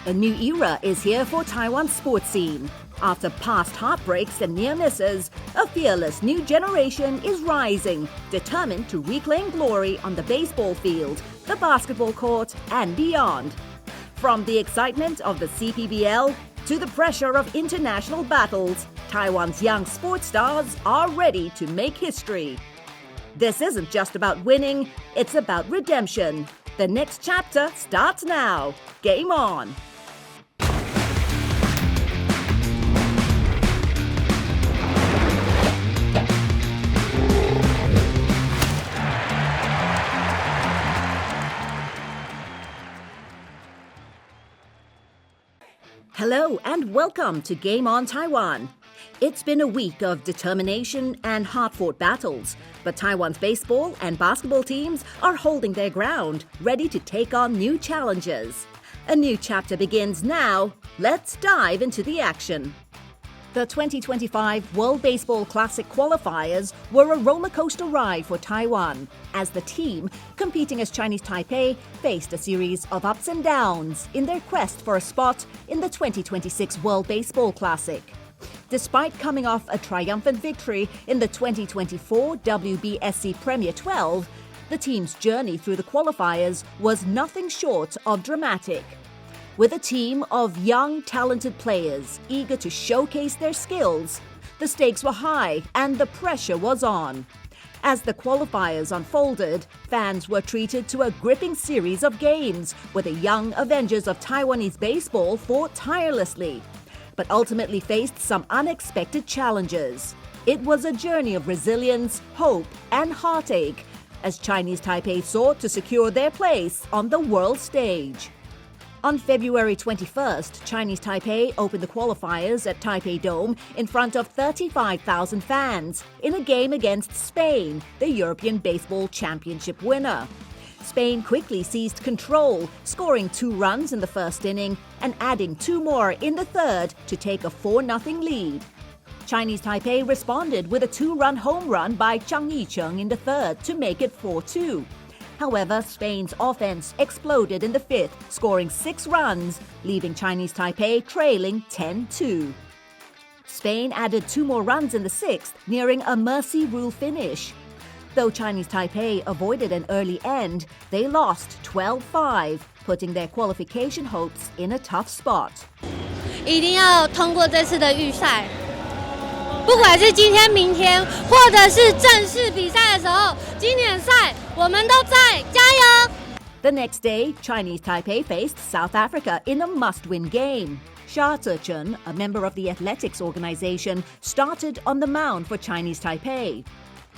A new era is here for Taiwan's sports scene. After past heartbreaks and near misses, a fearless new generation is rising, determined to reclaim glory on the baseball field, the basketball court, and beyond. From the excitement of the CPBL to the pressure of international battles, Taiwan's young sports stars are ready to make history. This isn't just about winning, it's about redemption. The next chapter starts now. Game on! Hello and welcome to Game on Taiwan. It's been a week of determination and hard-fought battles, but Taiwan's baseball and basketball teams are holding their ground, ready to take on new challenges. A new chapter begins now. Let's dive into the action. The 2025 World Baseball Classic Qualifiers were a rollercoaster ride for Taiwan, as the team, competing as Chinese Taipei, faced a series of ups and downs in their quest for a spot in the 2026 World Baseball Classic. Despite coming off a triumphant victory in the 2024 WBSC Premier 12, the team's journey through the qualifiers was nothing short of dramatic. With a team of young, talented players eager to showcase their skills, the stakes were high and the pressure was on. As the qualifiers unfolded, fans were treated to a gripping series of games where the young Avengers of Taiwanese baseball fought tirelessly, but ultimately faced some unexpected challenges. It was a journey of resilience, hope, and heartache as Chinese Taipei sought to secure their place on the world stage. On February 21st, Chinese Taipei opened the qualifiers at Taipei Dome in front of 35,000 fans in a game against Spain, the European Baseball Championship winner. Spain quickly seized control, scoring 2 runs in the first inning and adding 2 more in the third to take a 4-0 lead. Chinese Taipei responded with a 2-run home run by Zhang Yicheng in the third to make it 4-2. However, Spain's offense exploded in the 5th, scoring 6 runs, leaving Chinese Taipei trailing 10-2. Spain added 2 more runs in the 6th, nearing a mercy rule finish. Though Chinese Taipei avoided an early end, they lost 12-5, putting their qualification hopes in a tough spot. 一定要通过这次的预赛，不管是今天、明天，或者是正式比赛的时候，经典赛我们都在，加油！ The next day, Chinese Taipei faced South Africa in a must-win game. Sha Zechun, a member of the athletics organization, started on the mound for Chinese Taipei.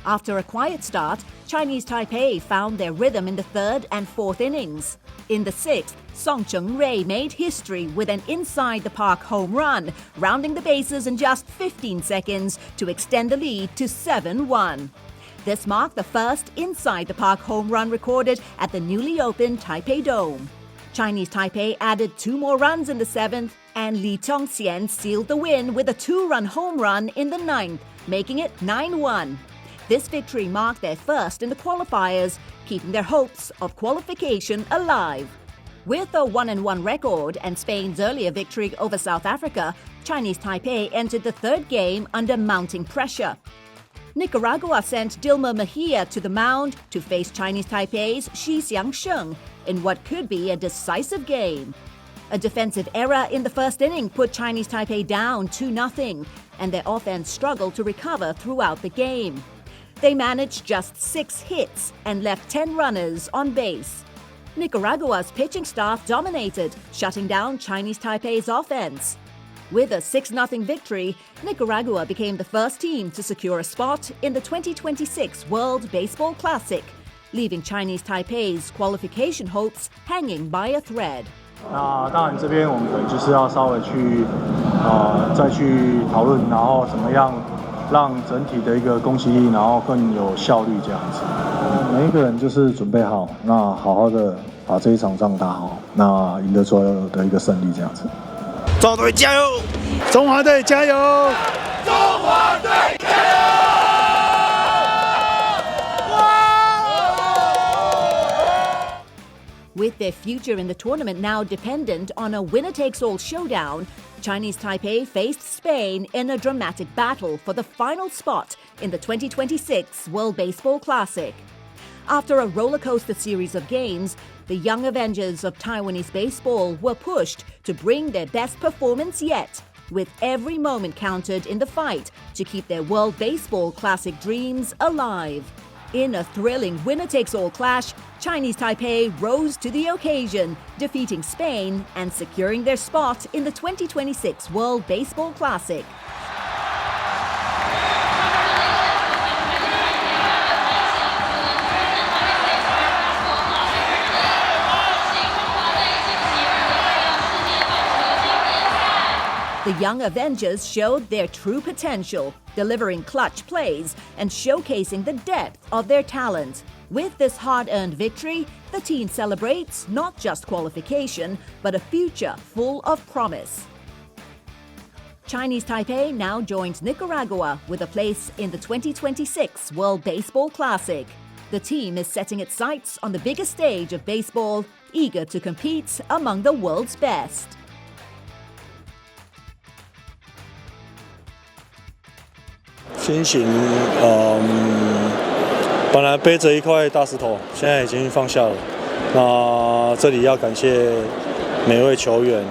After a quiet start, Chinese Taipei found their rhythm in the 3rd and 4th innings. In the 6th, Song Cheng-rui made history with an inside-the-park home run, rounding the bases in just 15 seconds to extend the lead to 7-1. This marked the first inside-the-park home run recorded at the newly opened Taipei Dome. Chinese Taipei added 2 more runs in the 7th, and Lu Chun-hsiang sealed the win with a 2-run home run in the 9th, making it 9-1. This victory marked their first in the qualifiers, keeping their hopes of qualification alive. With a 1-1 record and Spain's earlier victory over South Africa, Chinese Taipei entered the 3rd game under mounting pressure. Nicaragua sent Dilma Mejia to the mound to face Chinese Taipei's Shi Xiangsheng in what could be a decisive game. A defensive error in the first inning put Chinese Taipei down 2-0, and their offense struggled to recover throughout the game. They managed just 6 hits and left 10 runners on base. Nicaragua's pitching staff dominated, shutting down Chinese Taipei's offense. With a 6-0 victory, Nicaragua became the first team to secure a spot in the 2026 World Baseball Classic, leaving Chinese Taipei's qualification hopes hanging by a thread. 那当然，这边我们可能就是要稍微去再去讨论，然后怎么样让整体的一个攻击力，然后更有效率这样子。每一个人就是准备好，那好好的把这一场仗打好，那赢得所有的一个胜利这样子。中华队加油！中华队加油！中华队加油！ With their future in the tournament now dependent on a winner-takes-all showdown, Chinese Taipei faced Spain in a dramatic battle for the final spot in the 2026 World Baseball Classic. After a rollercoaster series of games, the young Avengers of Taiwanese baseball were pushed to bring their best performance yet, with every moment counted in the fight to keep their World Baseball Classic dreams alive. In a thrilling winner-takes-all clash, Chinese Taipei rose to the occasion, defeating Spain and securing their spot in the 2026 World Baseball Classic. The young Avengers showed their true potential, delivering clutch plays and showcasing the depth of their talent. With this hard-earned victory, the team celebrates not just qualification, but a future full of promise. Chinese Taipei now joins Nicaragua with a place in the 2026 World Baseball Classic. The team is setting its sights on the biggest stage of baseball, eager to compete among the world's best. 心情，本来背着一块大石头，现在已经放下了。那这里要感谢每位球员，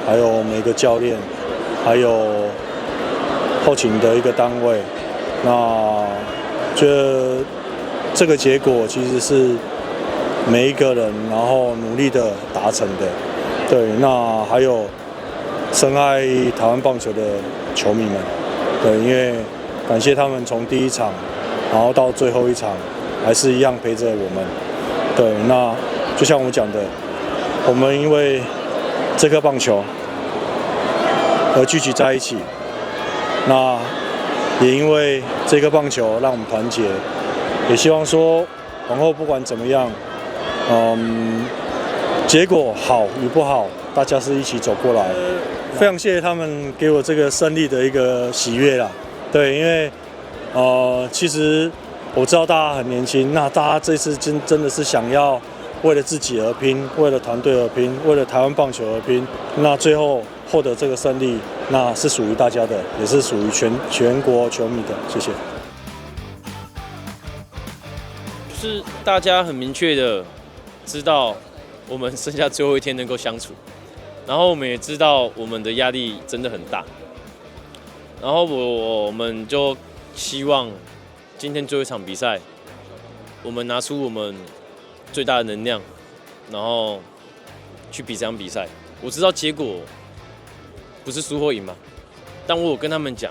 还有每个教练，还有后勤的一个单位。那觉得这个结果其实是每一个人然后努力的达成的。对，那还有深爱台湾棒球的球迷们，对，因为 感谢他们从第一场，然后到最后一场，还是一样陪着我们。对，那就像我讲的，我们因为这颗棒球而聚集在一起，那也因为这颗棒球让我们团结，也希望说往后不管怎么样，结果好与不好，大家是一起走过来。非常谢谢他们给我这个胜利的一个喜悦啦。 对，因为其实我知道大家很年轻，那大家这次真的是想要为了自己而拼，为了团队而拼，为了台湾棒球而拼。那最后获得这个胜利，那是属于大家的，也是属于全国球迷的。谢谢。就是大家很明确的知道我们剩下最后一天能够相处，然后我们也知道我们的压力真的很大。 然后我们就希望今天最后一场比赛，我们拿出我们最大的能量，然后去比这场比赛。我知道结果不是输或赢嘛，但我有跟他们讲，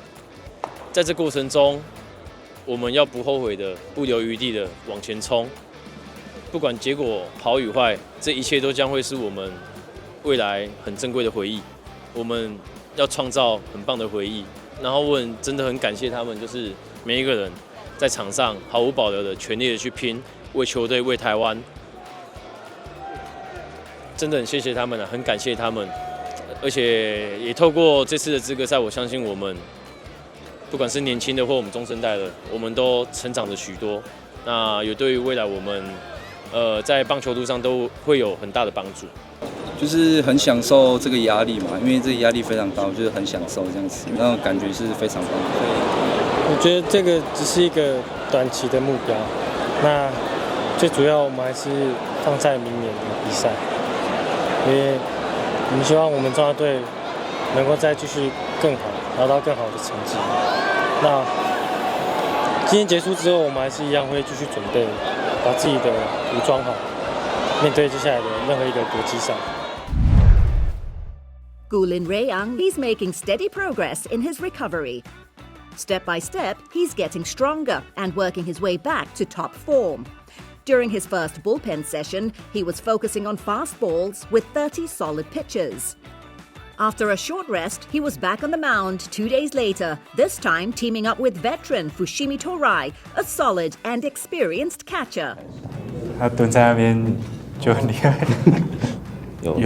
在这过程中，我们要不后悔的、不留余地的往前冲。不管结果好与坏，这一切都将会是我们未来很珍贵的回忆。我们要创造很棒的回忆。 然后我真的很感谢他们，就是每一个人在场上毫无保留的、全力的去拼，为球队、为台湾，真的很谢谢他们了，很感谢他们。而且也透过这次的资格赛，我相信我们不管是年轻的或我们中生代的，我们都成长了许多。那也对于未来我们在棒球路上都会有很大的帮助。 就是很享受这个压力嘛，因为这个压力非常大，就是很享受这样子，那种感觉是非常棒。我觉得这个只是一个短期的目标，那最主要我们还是放在明年的比赛，因为我们希望我们中华队能够再继续更好，拿到更好的成绩。那今天结束之后，我们还是一样会继续准备，把自己的武装好，面对接下来的任何一个国际赛。 Lin Ruei-yang is making steady progress in his recovery. Step by step, he's getting stronger and working his way back to top form. During his first bullpen session, he was focusing on fastballs with 30 solid pitches. After a short rest, he was back on the mound 2 days later, this time teaming up with veteran Fushimi Torai, a solid and experienced catcher. 他蹲在那边就很厉害，有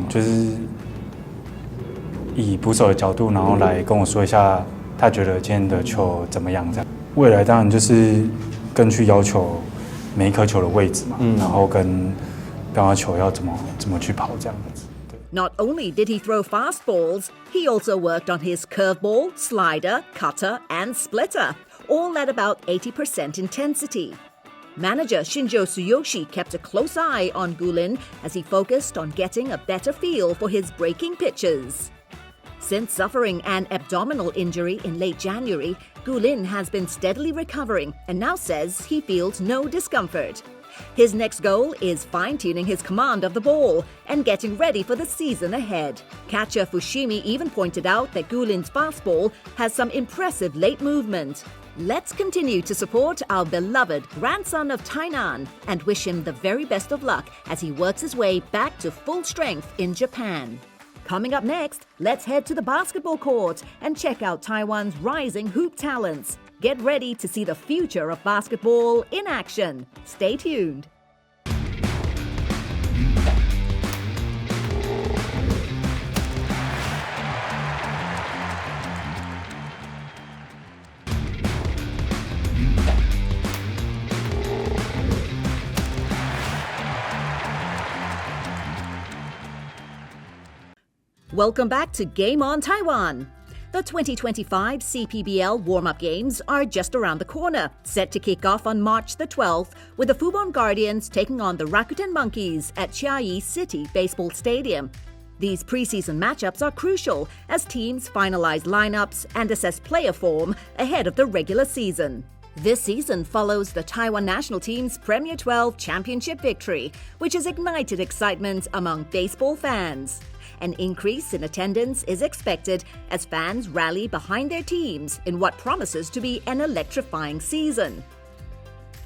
就是以捕手的角度，然后来跟我说一下他觉得今天的球怎么样这样。未来当然就是更去要求每一颗球的位置嘛，然后跟到球要怎么去跑这样子。Not only did he throw fastballs, he also worked on his curveball, slider, cutter, and splitter, all at about 80% intensity. Manager Shinjo Tsuyoshi kept a close eye on Gulin as he focused on getting a better feel for his breaking pitches. Since suffering an abdominal injury in late January, Gulin has been steadily recovering and now says he feels no discomfort. His next goal is fine-tuning his command of the ball and getting ready for the season ahead. Catcher Fushimi even pointed out that Gulin's fastball has some impressive late movement. Let's continue to support our beloved grandson of Tainan and wish him the very best of luck as he works his way back to full strength in Japan. Coming up next, let's head to the basketball court and check out Taiwan's rising hoop talents. Get ready to see the future of basketball in action. Stay tuned. Welcome back to Game on Taiwan. The 2025 CPBL warm-up games are just around the corner, set to kick off on March the 12th, with the Fubon Guardians taking on the Rakuten Monkeys at Chiayi City Baseball Stadium. These preseason matchups are crucial as teams finalize lineups and assess player form ahead of the regular season. This season follows the Taiwan national team's Premier 12 championship victory, which has ignited excitement among baseball fans. An increase in attendance is expected as fans rally behind their teams in what promises to be an electrifying season.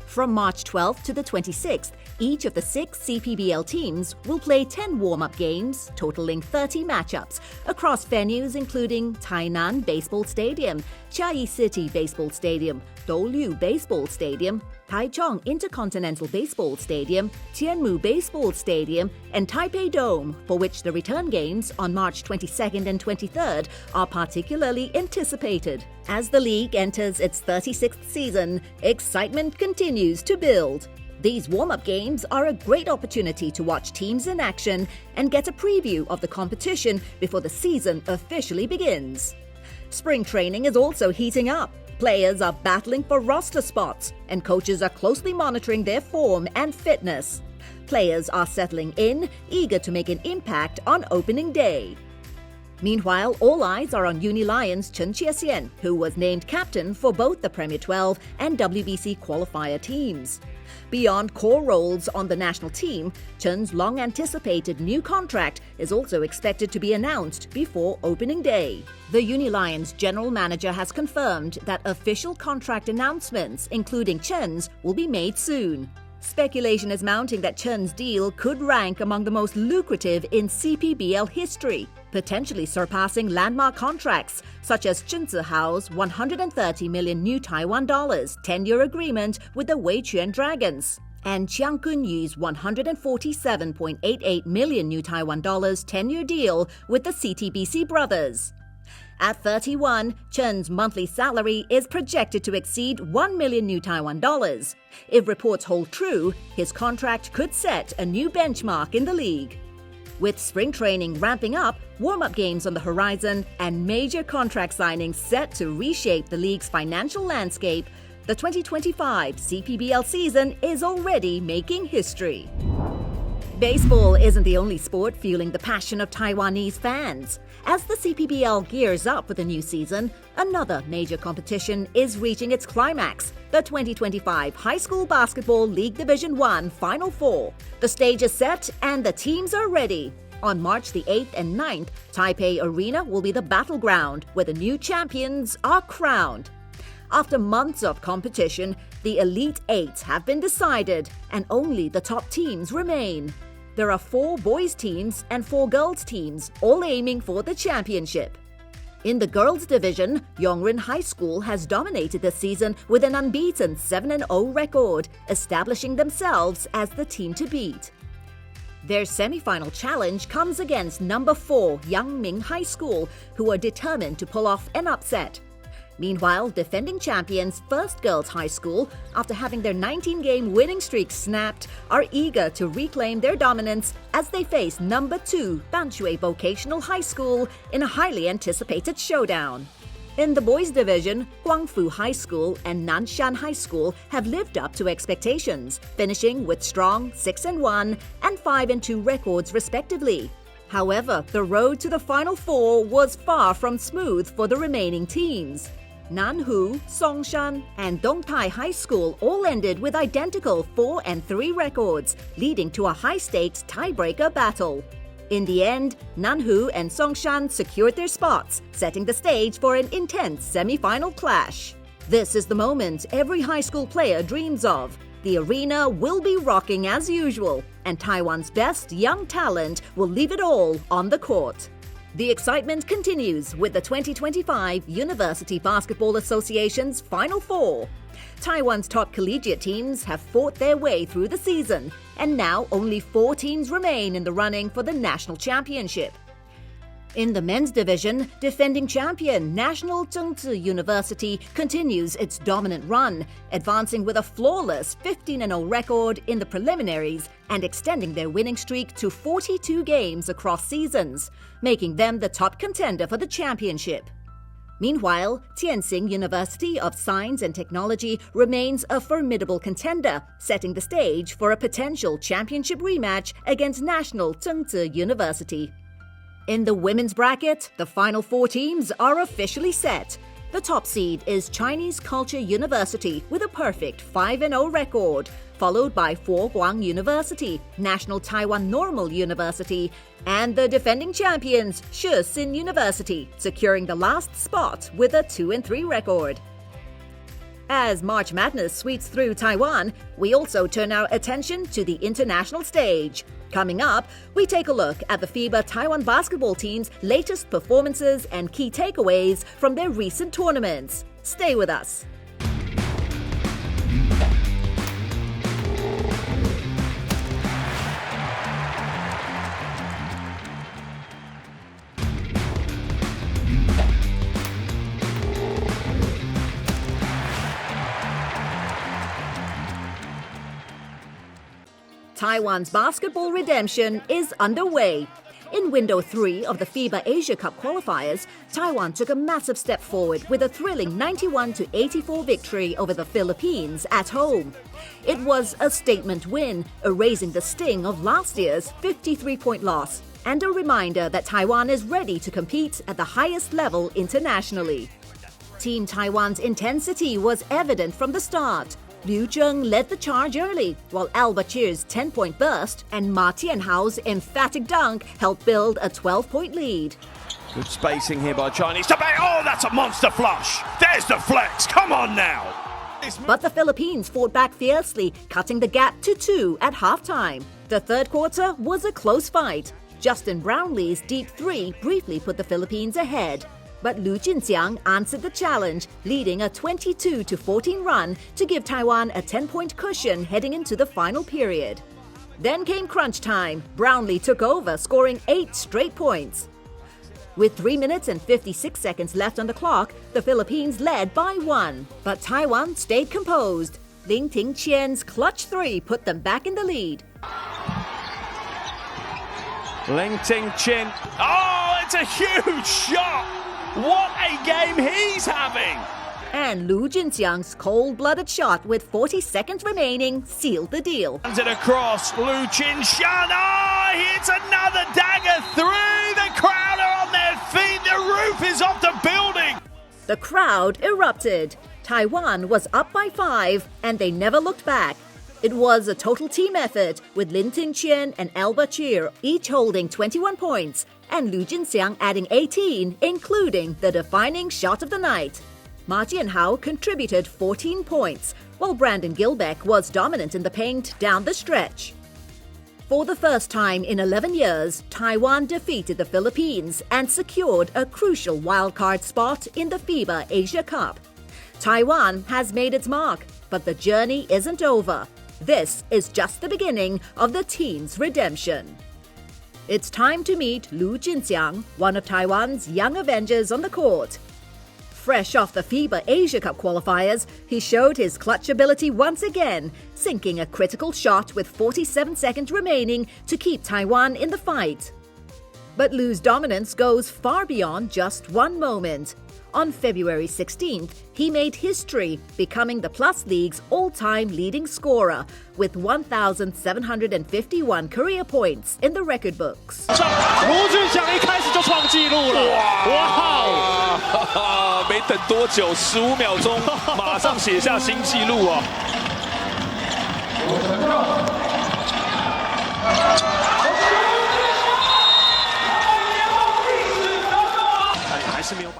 From March 12th to the 26th, each of the 6 CPBL teams will play 10 warm-up games, totaling 30 matchups, across venues including Tainan Baseball Stadium, Chiayi City Baseball Stadium, Doliu Baseball Stadium, Taichung Intercontinental Baseball Stadium, Tianmu Baseball Stadium, and Taipei Dome, for which the return games on March 22nd and 23rd are particularly anticipated. As the league enters its 36th season, excitement continues to build. These warm-up games are a great opportunity to watch teams in action and get a preview of the competition before the season officially begins. Spring training is also heating up. Players are battling for roster spots, and coaches are closely monitoring their form and fitness. Players are settling in, eager to make an impact on opening day. Meanwhile, all eyes are on Uni Lions' Chen Chie-hsian, who was named captain for both the Premier 12 and WBC qualifier teams. Beyond core roles on the national team, Chen's long-anticipated new contract is also expected to be announced before opening day. The Uni Lions general manager has confirmed that official contract announcements, including Chen's, will be made soon. Speculation is mounting that Chen's deal could rank among the most lucrative in CPBL history, potentially surpassing landmark contracts such as Chen Zihao's 130 million new Taiwan dollars 10-year agreement with the Weiquan Dragons and Chiang Kun-yu's 147.88 million new Taiwan dollars 10-year deal with the CTBC brothers. At 31, Chen's monthly salary is projected to exceed 1 million new Taiwan dollars. If reports hold true, his contract could set a new benchmark in the league. With spring training ramping up, warm-up games on the horizon, and major contract signings set to reshape the league's financial landscape, the 2025 CPBL season is already making history. Baseball isn't the only sport fueling the passion of Taiwanese fans. As the CPBL gears up for the new season, another major competition is reaching its climax, the 2025 High School Basketball League Division 1 Final Four. The stage is set and the teams are ready. On March the 8th and 9th, Taipei Arena will be the battleground where the new champions are crowned. After months of competition, the Elite 8 have been decided and only the top teams remain. There are 4 boys teams and 4 girls teams, all aiming for the championship. In the girls division, Yongren High School has dominated this season with an unbeaten 7-0 record, establishing themselves as the team to beat. Their semi-final challenge comes against number 4 Yangming High School, who are determined to pull off an upset. Meanwhile, defending champions First Girls High School, after having their 19-game winning streak snapped, are eager to reclaim their dominance as they face number 2 Danshui Vocational High School in a highly anticipated showdown. In the boys division, Guangfu High School and Nanshan High School have lived up to expectations, finishing with strong 6-1 and 5-2 records respectively. However, the road to the Final Four was far from smooth for the remaining teams. Nanhu, Songshan, and Dongtai High School all ended with identical 4-3 records, leading to a high-stakes tiebreaker battle. In the end, Nanhu and Songshan secured their spots, setting the stage for an intense semi-final clash. This is the moment every high school player dreams of. The arena will be rocking as usual, and Taiwan's best young talent will leave it all on the court. The excitement continues with the 2025 University Basketball Association's Final Four. Taiwan's top collegiate teams have fought their way through the season, and now only 4 teams remain in the running for the national championship. In the men's division, defending champion National Zhengzi University continues its dominant run, advancing with a flawless 15-0 record in the preliminaries and extending their winning streak to 42 games across seasons, making them the top contender for the championship. Meanwhile, Tianxing University of Science and Technology remains a formidable contender, setting the stage for a potential championship rematch against National Zhengzi University. In the women's bracket, the final 4 teams are officially set. The top seed is Chinese Culture University with a perfect 5-0 record, followed by Foguang University, National Taiwan Normal University, and the defending champions Shixin University, securing the last spot with a 2-3 record. As March Madness sweeps through Taiwan, we also turn our attention to the international stage. Coming up, we take a look at the FIBA Taiwan basketball team's latest performances and key takeaways from their recent tournaments. Stay with us. Taiwan's basketball redemption is underway. In Window 3 of the FIBA Asia Cup Qualifiers, Taiwan took a massive step forward with a thrilling 91-84 victory over the Philippines at home. It was a statement win, erasing the sting of last year's 53-point loss, and a reminder that Taiwan is ready to compete at the highest level internationally. Team Taiwan's intensity was evident from the start. Liu Zheng led the charge early, while Al Bashir's 10-point burst and Ma Tianhao's emphatic dunk helped build a 12-point lead. Good spacing here by Chinese. Oh, that's a monster flush. There's the flex. Come on now. But the Philippines fought back fiercely, cutting the gap to 2 at halftime. The third quarter was a close fight. Justin Brownlee's deep 3 briefly put the Philippines ahead. But Lu Chun-hsiang answered the challenge, leading a 22-14 run to give Taiwan a 10-point cushion heading into the final period. Then came crunch time. Brownlee took over, scoring 8 straight points. With 3 minutes and 56 seconds left on the clock, the Philippines led by 1. But Taiwan stayed composed. Lin Ruei-yang's clutch 3 put them back in the lead. Lin Ruei-yang. Oh, it's a huge shot. What a game he's having! And Lu Chun-hsiang's cold-blooded shot with 40 seconds remaining sealed the deal. Hands it across, Lu Chun-hsiang. Oh, he hits another dagger through. The crowd are on their feet. The roof is off the building. The crowd erupted. Taiwan was up by 5, and they never looked back. It was a total team effort, with Lin Ruei-yang and Al Bashir each holding 21 points, and Lu Chun-hsiang adding 18, including the defining shot of the night. Ma Jianhao contributed 14 points, while Brandon Gilbeck was dominant in the paint down the stretch. For the first time in 11 years, Taiwan defeated the Philippines and secured a crucial wildcard spot in the FIBA Asia Cup. Taiwan has made its mark, but the journey isn't over. This is just the beginning of the team's redemption. It's time to meet Lu Chun-hsiang, one of Taiwan's young Avengers on the court. Fresh off the FIBA Asia Cup Qualifiers, he showed his clutch ability once again, sinking a critical shot with 47 seconds remaining to keep Taiwan in the fight. But Lu's dominance goes far beyond just one moment. On February 16th, he made history, becoming the Plus League's all-time leading scorer with 1,751 career points in the record books. 卢俊祥一开始就创纪录了，哇！没等多久，15秒钟，马上写下新纪录啊！还是没有。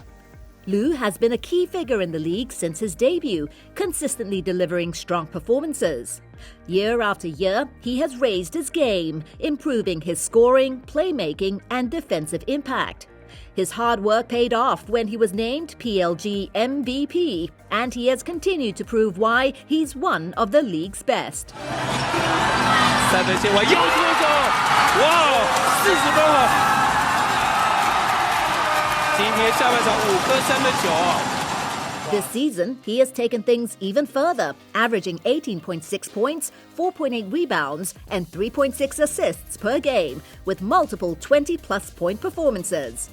Lu has been a key figure in the league since his debut, consistently delivering strong performances. Year after year, he has raised his game, improving his scoring, playmaking, and defensive impact. His hard work paid off when he was named PLG MVP, and he has continued to prove why he's one of the league's best. 三分线外又出手，哇，40分了！ 今天下半场5颗3分球。 This season, he has taken things even further, averaging 18.6 points, 4.8 rebounds, and 3.6 assists per game, with multiple 20-plus point performances.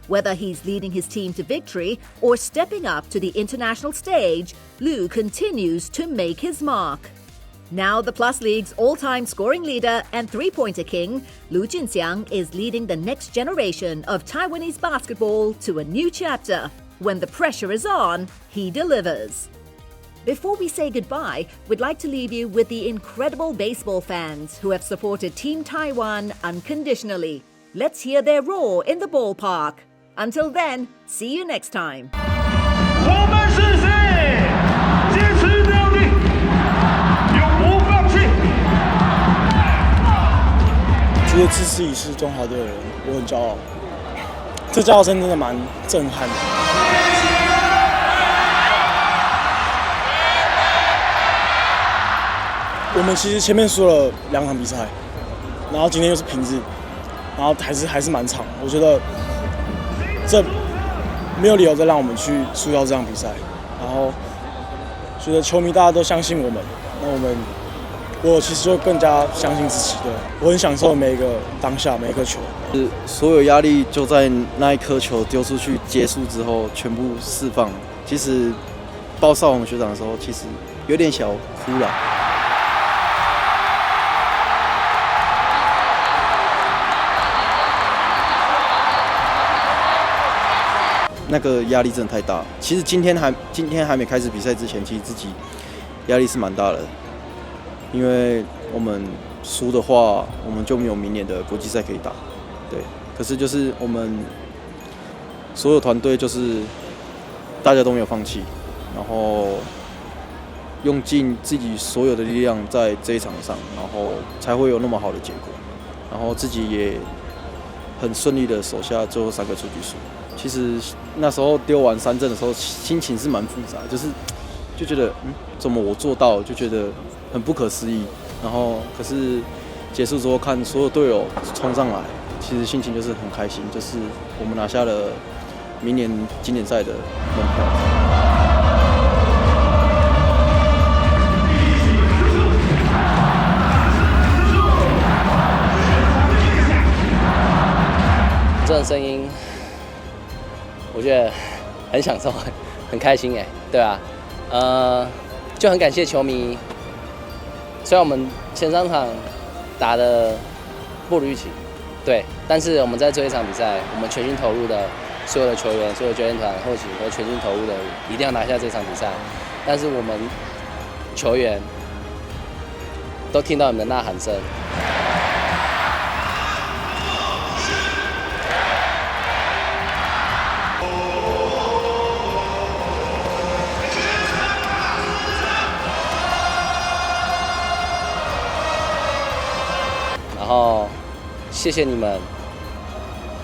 Whether he's leading his team to victory or stepping up to the international stage, Lu continues to make his mark. Now the Plus League's all-time scoring leader and three-pointer king, Lu Chun-hsiang is leading the next generation of Taiwanese basketball to a new chapter. When the pressure is on, he delivers. Before we say goodbye, we'd like to leave you with the incredible baseball fans who have supported Team Taiwan unconditionally. Let's hear their roar in the ballpark. Until then, see you next time. 我们是谁？坚持到底，永不放弃。觉得自己是中华队的人，我很骄傲。这骄傲声真的蛮震撼的。我们其实前面输了2场比赛，然后今天又是平日，然后还是蛮长。我觉得这没有理由再让我们去输掉这场比赛。然后觉得球迷大家都相信我们，那我其实就更加相信自己。对，我很享受每一个当下，每一颗球。所有压力就在那一颗球丢出去结束之后全部释放。其实抱少宏学长的时候，其实有点小哭了。 那个压力真的太大。其实今天还没开始比赛之前，其实自己压力是蛮大的，因为我们输的话，我们就没有明年的国际赛可以打。对，可是就是我们所有团队就是大家都没有放弃，然后用尽自己所有的力量在这一场上，然后才会有那么好的结果。然后自己也很顺利的守下最后3个出局数。 其实那时候丢完3振的时候，心情是蛮复杂，就觉得怎么我做到，就觉得很不可思议。然后可是结束之后看所有队友冲上来，其实心情就是很开心，就是我们拿下了明年经典赛的门票。这种声音。 我觉得很享受，很开心哎，对啊，就很感谢球迷。虽然我们前3场打得不如预期，对，但是我们在这一场比赛，我们全心投入的所有的球员、所有教练团、后勤都全心投入的，一定要拿下这场比赛。但是我们球员都听到你们的呐喊声。 然后，谢谢你们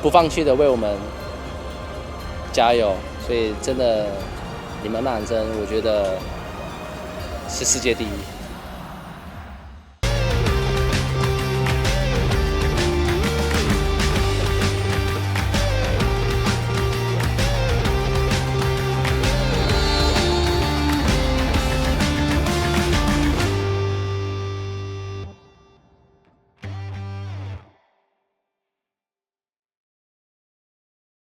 不放弃的为我们加油，所以真的，你们呐喊声，我觉得是世界第一。